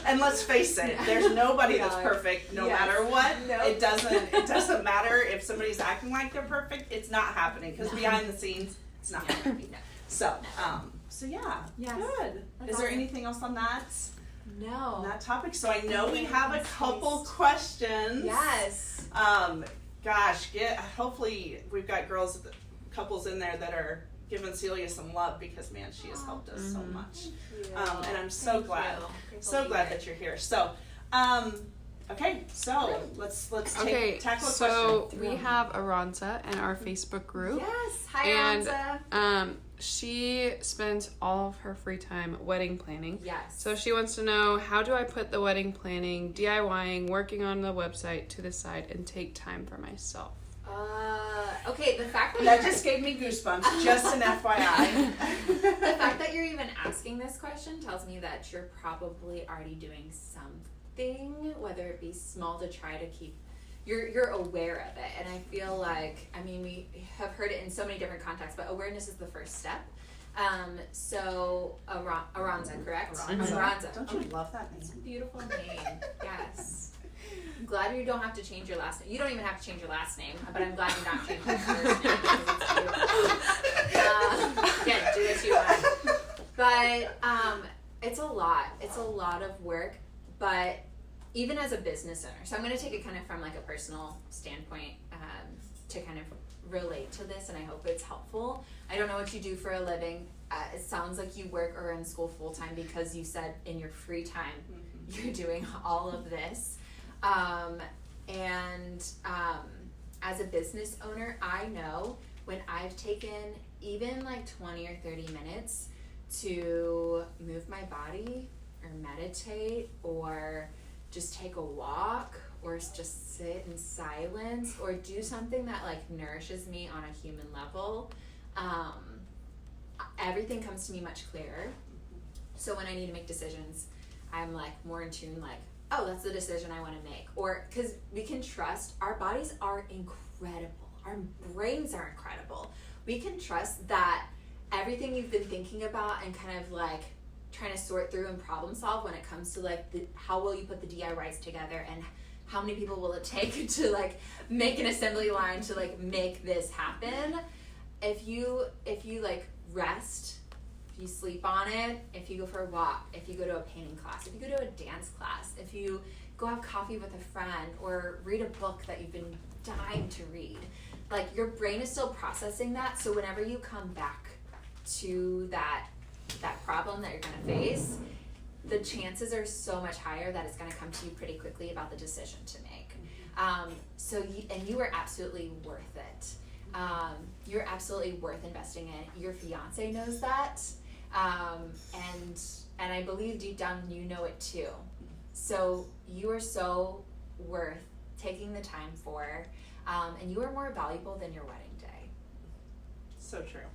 And let's face it, there's nobody that's perfect, no matter what. No. It doesn't matter if somebody's acting like they're perfect. It's not happening, because behind the scenes, it's not happening. No. So yeah, good. That's Is there anything else on that? No. On that topic? So I know we have a couple questions. Yes. Hopefully we've got couples in there that are giving Celia some love, because man, she has helped us so much. And I'm so glad that you're here. So Okay, so let's Okay, tackle a so question. we have Aranza in our Facebook group. Yes. Hi, And Aranza. she spends all of her free time wedding planning. Yes. So she wants to know, how do I put the wedding planning, DIYing, working on the website to the side and take time for myself? Okay, the fact That just gave me goosebumps, just an FYI. the fact that you're even asking this question tells me that you're probably already doing something, whether it be small, to try to keep you're aware of it. And I feel like, I mean, we have heard it in so many different contexts, but awareness is the first step. So Aranza, correct? Aranza. Don't you love that It's a name? beautiful name. Yes. I'm glad you don't have to change your last name. You don't even have to change your last name, but I'm glad you're not changing your first name because it's beautiful. Again, do what you want. But it's a lot. It's a lot of work, but even as a business owner, so I'm going to take it kind of from like a personal standpoint to kind of relate to this, and I hope it's helpful. I don't know what you do for a living. It sounds like you work or are in school full time, because you said in your free time you're doing all of this. As a business owner, I know when I've taken even like 20 or 30 minutes to move my body or meditate or just take a walk or just sit in silence or do something that like nourishes me on a human level, everything comes to me much clearer. So when I need to make decisions, I'm like more in tune, like, oh, that's the decision I want to make. Or because we can trust, our bodies are incredible, our brains are incredible. We can trust that everything you've been thinking about and kind of like trying to sort through and problem solve when it comes to like how will you put the DIYs together and how many people will it take to like make an assembly line to like make this happen. If you like rest, if you sleep on it, if you go for a walk, if you go to a painting class, if you go to a dance class, if you go have coffee with a friend or read a book that you've been dying to read, like your brain is still processing that. So whenever you come back to that problem that you're going to face, the chances are so much higher that it's going to come to you pretty quickly about the decision to make. You are absolutely worth it. You're absolutely worth investing in. Your fiance knows that, and I believe deep down you know it too. So you are so worth taking the time for, and you are more valuable than your wedding day. So true.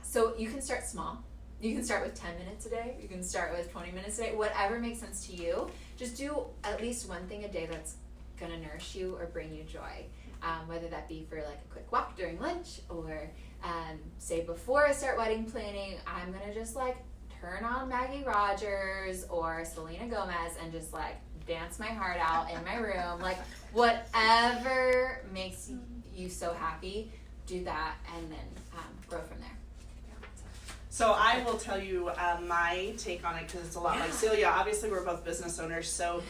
So you can start small. You can start with 10 minutes a day. You can start with 20 minutes a day. Whatever makes sense to you. Just do at least one thing a day that's going to nourish you or bring you joy. Whether that be for like a quick walk during lunch or say before I start wedding planning, I'm going to just like turn on Maggie Rogers or Selena Gomez and just like dance my heart out in my room. Like whatever makes you so happy, do that and then grow from there. So I will tell you my take on it because it's a lot like Celia. Obviously, we're both business owners, so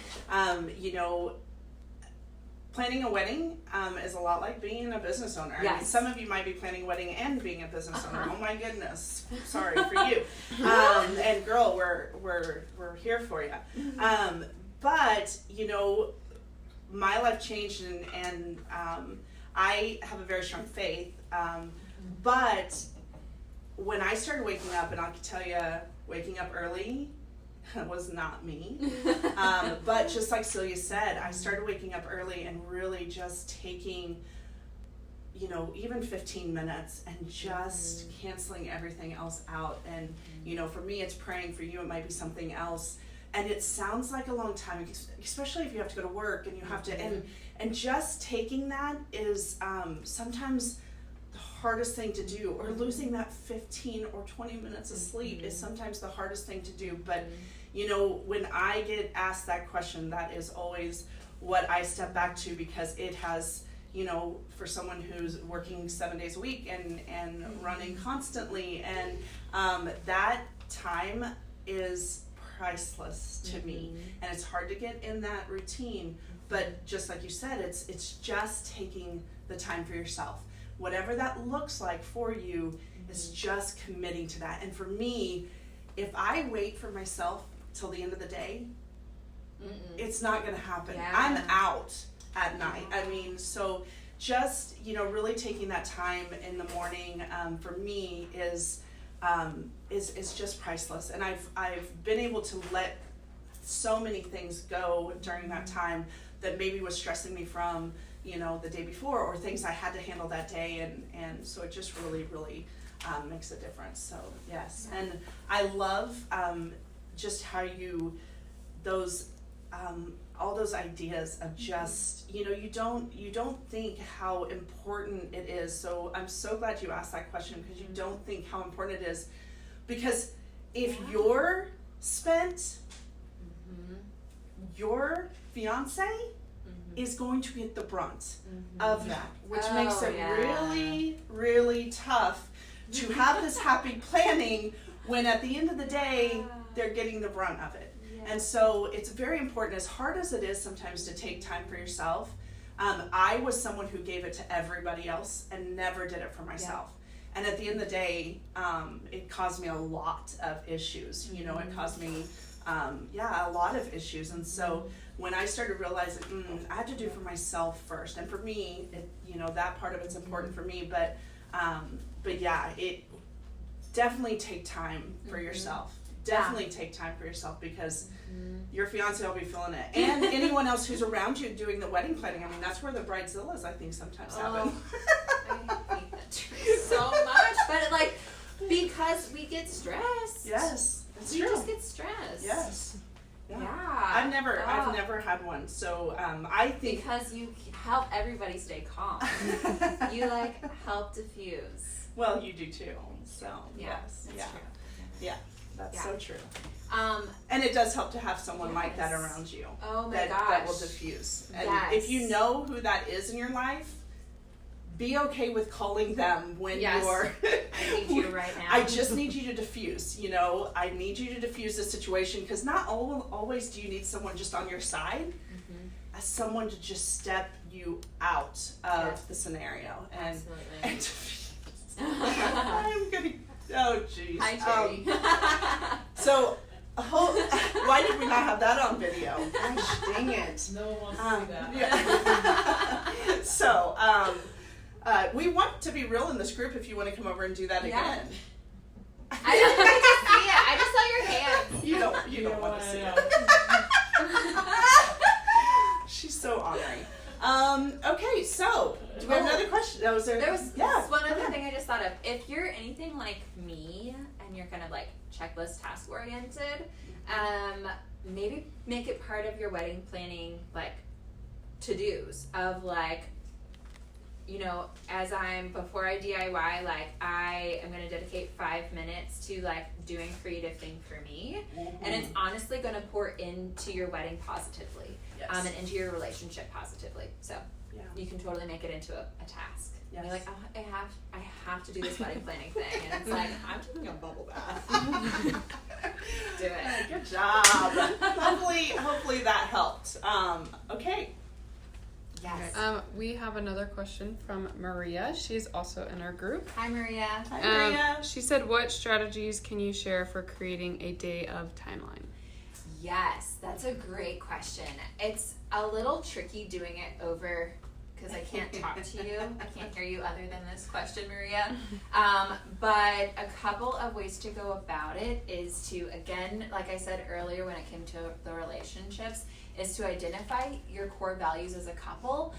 planning a wedding is a lot like being a business owner. Yes. I mean, some of you might be planning a wedding and being a business owner. Oh my goodness, sorry for you. And girl, we're here for you. But my life changed, and I have a very strong faith. But when I started waking up, and I can tell you, waking up early was not me. But just like Celia said, I started waking up early and really just taking, even 15 minutes and just canceling everything else out. And, for me, it's praying. For you, it might be something else. And it sounds like a long time, especially if you have to go to work and you have to, and just taking that is sometimes the hardest thing to do, or losing that 15 or 20 minutes of sleep is sometimes the hardest thing to do. But when I get asked that question, that is always what I step back to, because it has, for someone who's working 7 days a week and running constantly, and that time is priceless to me, and it's hard to get in that routine. But just like you said, it's just taking the time for yourself. Whatever that looks like for you is just committing to that. And for me, if I wait for myself till the end of the day, it's not going to happen. Yeah. I'm out at night. I mean, so just, really taking that time in the morning, for me is just priceless. And I've been able to let so many things go during that time that maybe was stressing me from, the day before, or things I had to handle that day. And so it just really, really, makes a difference. So yes. And I love, just how all those ideas of just, you don't think how important it is. So I'm so glad you asked that question, because you don't think how important it is. Because if you're spent, your fiance is going to get the brunt of that, which makes it really, really tough to have this happy planning when at the end of the day, they're getting the brunt of it. And so it's very important, as hard as it is sometimes to take time for yourself. I was someone who gave it to everybody else and never did it for myself. And at the end of the day, it caused me a lot of issues. It caused me, a lot of issues. And so when I started realizing, I have to do it for myself first. And for me, that part of it's important for me. But yeah, it definitely take time for yourself. Definitely take time for yourself, because your fiance will be feeling it, and anyone else who's around you doing the wedding planning. I mean, that's where the bridezillas, I think, sometimes happen. I hate that term so much, but because we get stressed. Yes, it's we true. just get stressed. Yes. Yeah. I've never had one. So I think because you help everybody stay calm. You help diffuse. Well, you do too. So that's true. Yeah. That's so true. And it does help to have someone like that around you. Oh my that, gosh. That will diffuse. And yes. if you know who that is in your life, be okay with calling them when you're... I need you right now. I just need you to diffuse, I need you to diffuse the situation, because not always do you need someone just on your side, as someone to just step you out of the snenario. And diffuse. I'm going to... Oh, jeez. Hi, Jerry. So, why did we not have that on video? Gosh, dang it. No one wants to see that. Yeah. So, we want to be real in this group if you want to come over and do that again. I don't want to see it. I just saw your hand. You don't want to see it. She's so honoring. Okay, so do we have another question? There was one other thing I just thought of. If you're anything like me and you're kind of checklist task oriented, maybe make it part of your wedding planning to-dos of before I DIY, I am going to dedicate 5 minutes to doing creative thing for me, and it's honestly going to pour into your wedding positively. And into your relationship positively. So you can totally make it into a task. Yes. And you're like, oh, I have to do this wedding planning thing. And it's I'm taking a bubble bath. Do it. Good job. Hopefully that helped. Okay. Yes. We have another question from Maria. She's also in our group. Hi, Maria. Hi, Maria. She said, what strategies can you share for creating a day of timeline? Yes, that's a great question. It's a little tricky doing it over, because I can't talk to you. I can't hear you other than this question, Maria. But a couple of ways to go about it is to, again, like I said earlier when it came to the relationships, is to identify your core values as a couple,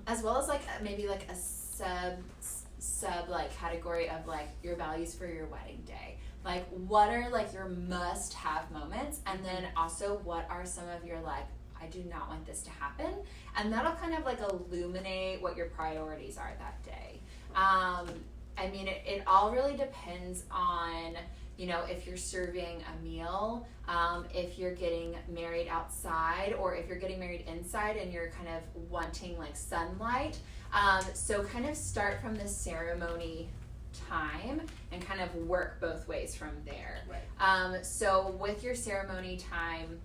as well as maybe a sub category of your values for your wedding day. What are your must-have moments, and then also what are some of your I do not want this to happen, and that'll kind of illuminate what your priorities are that day. I mean, it all really depends on, if you're serving a meal, if you're getting married outside, or if you're getting married inside and you're kind of wanting sunlight. So kind of start from the ceremony time and kind of work both ways from there. Right. So with your ceremony time,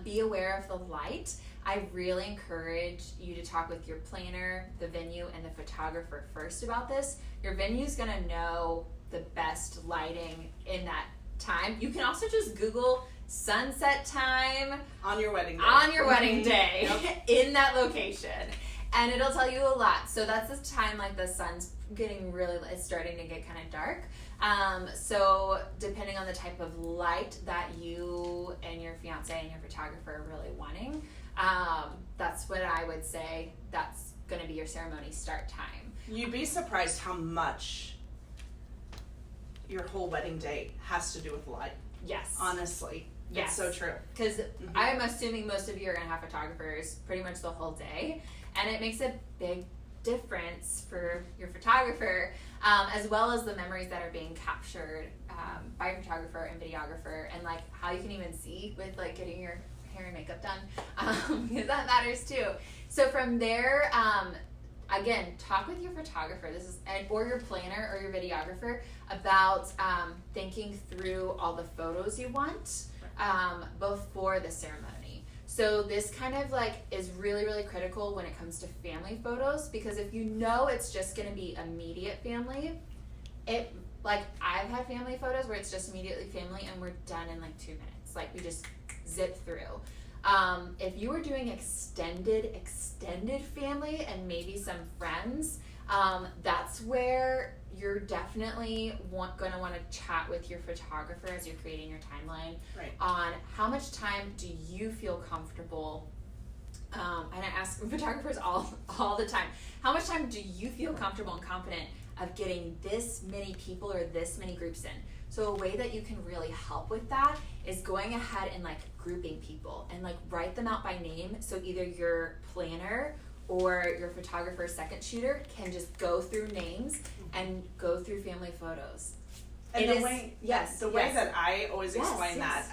be aware of the light. I really encourage you to talk with your planner, the venue, and the photographer first about this. Your venue's gonna know the best lighting in that time. You can also just Google sunset time On your wedding day. on your wedding day Yep. in that location. And it'll tell you a lot. So that's the time like the sun's getting really, it's starting to get kind of dark. So depending on the type of light that you and your fiance and your photographer are really wanting, that's what I would say that's going to be your ceremony start time. You'd be surprised how much your whole wedding day has to do with light. Yes. Honestly. Yes. It's so true. Because I'm assuming most of you are going to have photographers pretty much the whole day. And it makes a big difference for your photographer, as well as the memories that are being captured by your photographer and videographer, and like how you can even see with like getting your hair and makeup done, because that matters too. So from there, again, talk with your photographer. Or your planner or your videographer about thinking through all the photos you want before the ceremony. So this kind of like is really, really critical when it comes to family photos, because if you know it's just going to be immediate family, like I've had family photos where it's just immediately family and we're done in like 2 minutes. Like we just zip through. If you were doing extended family and maybe some friends, that's where you're definitely going to want to chat with your photographer as you're creating your timeline on how much time do you feel comfortable. And I ask photographers all the time, how much time do you feel comfortable and confident of getting this many people or this many groups in? So a way that you can really help with that is going ahead and like grouping people and like write them out by name. So either your planner or your photographer second shooter can just go through names and go through family photos. And the way that I always explain that,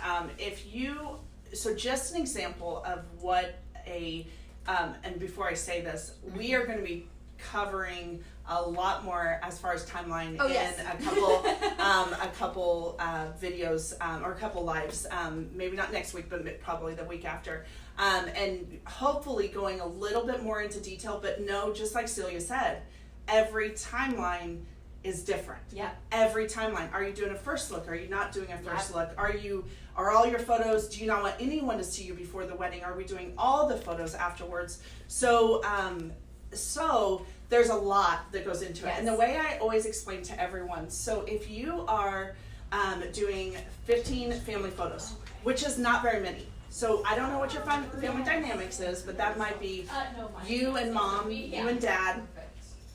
so just an example of what and before I say this, we are going to be covering a lot more as far as timeline a couple videos or a couple lives, maybe not next week, but probably the week after, and hopefully going a little bit more into detail. But no, just like Celia said, every timeline is different. Yeah. Every timeline. Are you doing a first look? Are you not doing a first look? Are all your photos, do you not want anyone to see you before the wedding? Are we doing all the photos afterwards? So there's a lot that goes into it. And the way I always explain to everyone, so if you are doing 15 family photos, which is not very many. So I don't know what your family dynamics is, but that might be you and mom, you and dad,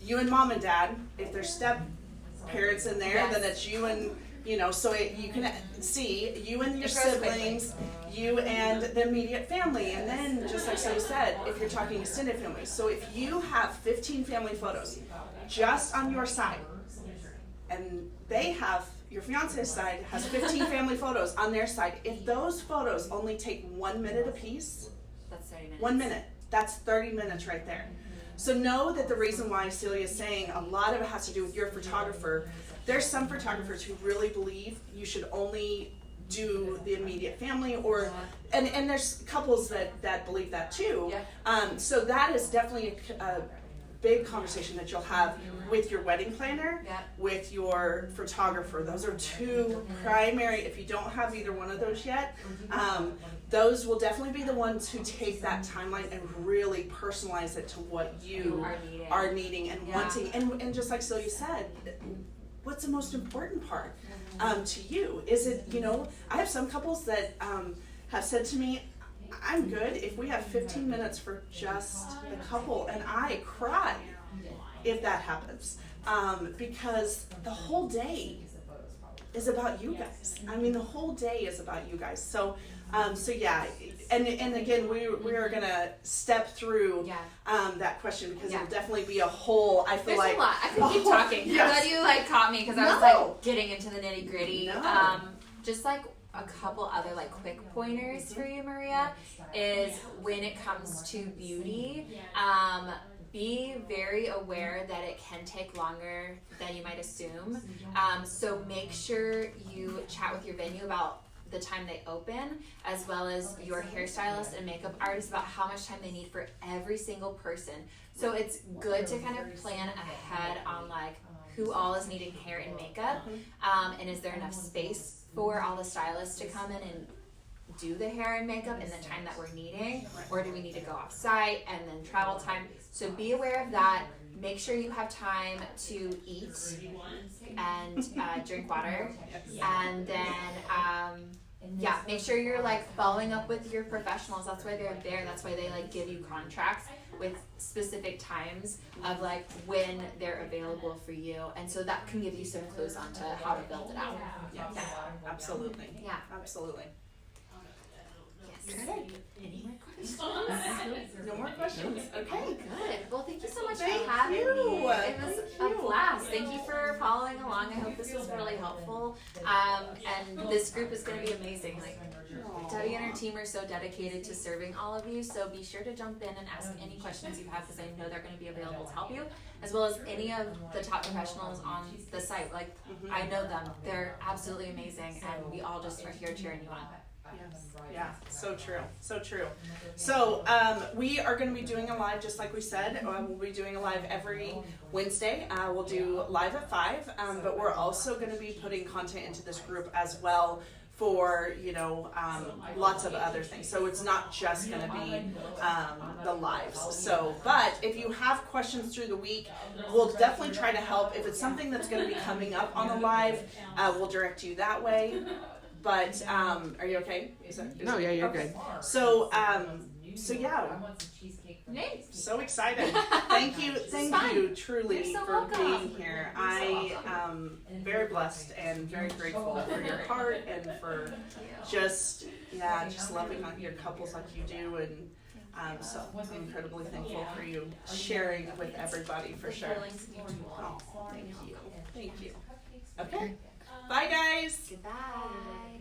you and mom and dad. If there's step parents in there, then it's you and, so you can see you and your siblings, you and the immediate family. And then, just like Celia said, if you're talking extended family. So if you have 15 family photos just on your side, and your fiance's side has 15 family photos on their side, if those photos only take 1 minute apiece, that's 30 minutes. 1 minute, that's 30 minutes right there. So know that the reason why Celia is saying a lot of it has to do with your photographer. There's some photographers who really believe you should only do the immediate family, and there's couples that believe that too. So that is definitely a big conversation that you'll have with your wedding planner, with your photographer. Those are two primary. If you don't have either one of those yet, those will definitely be the ones who take that timeline and really personalize it to what you are needing and wanting. And just like Celia said, what's the most important part to you? Is it, I have some couples that have said to me, I'm good if we have 15 minutes for just the couple, and I cry if that happens, because the whole day is about you guys. I mean, the whole day is about you guys. So yeah, and again, we are gonna step through that question, because it'll definitely be a whole. I feel There's a lot. I could keep talking. Yes. I'm glad you caught me, because I was like getting into the nitty gritty. No. Just like a couple other like quick pointers for you, Maria, is when it comes to beauty, be very aware that it can take longer than you might assume. So make sure you chat with your venue about the time they open, as well as your hairstylist and makeup artist about how much time they need for every single person. So it's good to kind of plan ahead on like who all is needing hair and makeup, and is there enough space for all the stylists to come in and do the hair and makeup in the time that we're needing, or do we need to go off site and then travel time? So be aware of that. Make sure you have time to eat and drink water, and then make sure you're like following up with your professionals. That's why they're there. That's why they like give you contracts with specific times of like when they're available for you, and so that can give you some clues onto how to build it out. Yes, absolutely. Yeah, absolutely. Yes. Good. Any more questions? No more questions. Okay. Good. Well, thank you so much Thank for having you. me. It was Thank a you. blast. Thank you for following along. I hope this was really helpful. And this group is going to be amazing. Like, Debbie and her team are so dedicated to serving all of you. So be sure to jump in and ask any questions you have, because I know they're going to be available to help you, as well as any of the top professionals on the site. Like, I know them. They're absolutely amazing, and we all just are here cheering you on. Yes. Yeah, so true, so true. So we are going to be doing a live, just like we said. We'll be doing a live every Wednesday. We'll do live at 5, but we're also going to be putting content into this group as well for, lots of other things. So it's not just going to be the lives. So, but if you have questions through the week, we'll definitely try to help. If it's something that's going to be coming up on the live, we'll direct you that way. But are you okay? No, yeah, you're good. So yeah, Nice. so excited. Thank you truly You're so for welcome. being here. I am very blessed and very grateful for your heart and for just loving your couples like you do, and so I'm incredibly thankful for you sharing with everybody for sure. Oh, thank you. Okay. Bye guys. Goodbye.